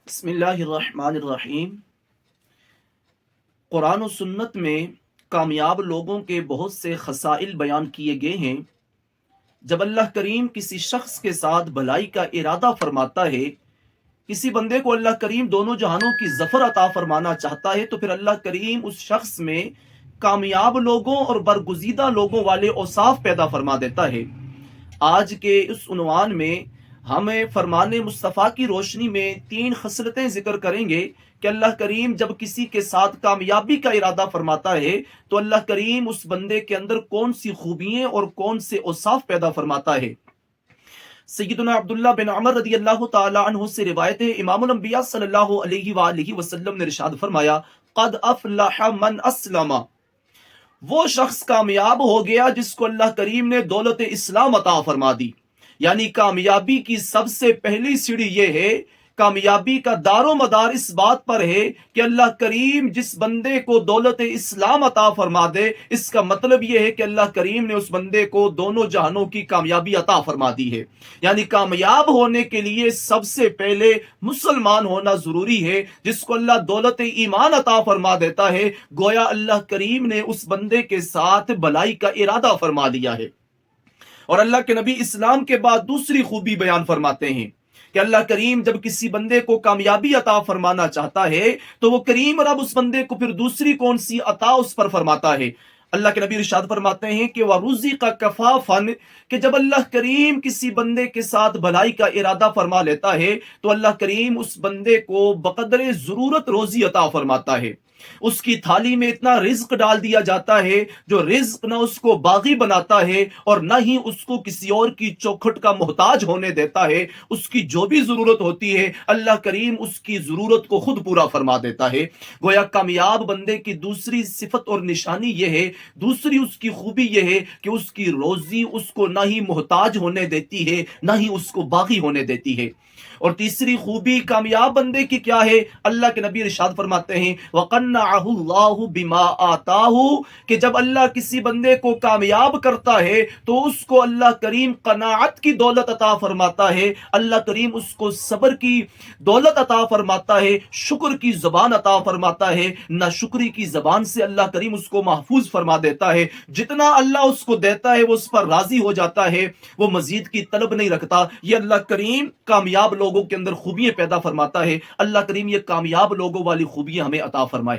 बिस्मिल्लाहिर्रहमानिर्रहीम। कुरान और सुन्नत में कामयाब लोगों के बहुत से खसाइल बयान किए गए हैं। जब अल्लाह करीम किसी शख्स के साथ भलाई का इरादा फरमाता है, किसी बंदे को अल्लाह करीम दोनों जहानों की जफर अता फरमाना चाहता है, तो फिर अल्लाह करीम उस शख्स में कामयाब लोगों और बरगुजीदा लोगों वाले औसाफ पैदा फरमा देता है। आज के इस उन्वान में हमें फरमाने मुस्तफ़ा की रोशनी में तीन खसलतें जिक्र करेंगे कि अल्लाह करीम जब किसी के साथ कामयाबी का इरादा फरमाता है तो अल्लाह करीम उस बंदे के अंदर कौन सी खूबियां और कौन से औसाफ पैदा फरमाता है। सैयदना अब्दुल्ला बिन उमर रदी अल्लाह ताला अन्हु से रिवायत है, इमामुल अंबिया सल्लल्लाहु अलैहि वसल्लम ने इरशाद फरमाया, क़द अफ़लह मन अस्लमा। वो शख्स कामयाब हो गया जिसको अल्लाह करीम ने दौलत इस्लाम अता फरमा दी। यानी कामयाबी की सबसे पहली सीढ़ी ये है, कामयाबी का दारो मदार इस बात पर है कि अल्लाह करीम जिस बंदे को दौलत इस्लाम अता फरमा दे, इसका मतलब यह है कि अल्लाह करीम ने उस बंदे को दोनों जहानों की कामयाबी अता फरमा दी है। यानी कामयाब होने के लिए सबसे पहले मुसलमान होना जरूरी है, जिसको अल्लाह दौलत ईमान अता फरमा देता है। गोया अल्लाह करीम ने उस बंदे के साथ भलाई का इरादा फरमा लिया है। और अल्लाह के नबी इस्लाम के बाद दूसरी खूबी बयान फरमाते हैं कि अल्लाह करीम जब किसी बंदे को कामयाबी अता फरमाना चाहता है तो वो करीम रब उस बंदे को फिर दूसरी कौन सी अता उस पर फरमाता है। अल्लाह के नबी इरशाद फरमाते हैं कि वरुज़ी का कफाफन, कि जब अल्लाह करीम किसी बंदे के साथ भलाई का इरादा फरमा लेता है तो अल्लाह करीम उस बंदे को बकदरे जरूरत रोजी अता फरमाता है। उसकी थाली में इतना रिज्क डाल दिया जाता है जो रिज्क ना उसको बागी बनाता है और ना ही उसको किसी और की चौखट का मोहताज होने देता है। उसकी जो भी जरूरत होती है अल्लाह करीम उसकी जरूरत को खुद पूरा फरमा देता है। गोया कामयाब बंदे की दूसरी सिफत और निशानी यह है, दूसरी उसकी खूबी यह है कि उसकी रोजी उसको ना ही मोहताज होने देती है ना ही उसको बागी होने देती है। और तीसरी खूबी कामयाब बंदे की क्या है, अल्लाह के नबी इरशाद फरमाते हैं वक़न्नअहु अल्लाहु बिमा आताहु, कि जब अल्लाह किसी बंदे को कामयाब करता है तो उसको अल्लाह करीम कनाअत की दौलत अता फरमाता है। अल्लाह करीम उसको सब्र की दौलत अता फरमाता है, शुक्र की जबान अता फरमाता है, नाशुक्री की जबान से अल्लाह करीम उसको महफूज फरमा देता है। जितना अल्लाह उसको देता है वो उस पर राजी हो जाता है, वो मजीद की तलब नहीं रखता। ये अल्लाह करीम कामयाब लोगों के अंदर खूबियां पैदा फरमाता है। अल्लाह करीम ये कामयाब लोगों वाली खूबियां हमें अता फरमाए।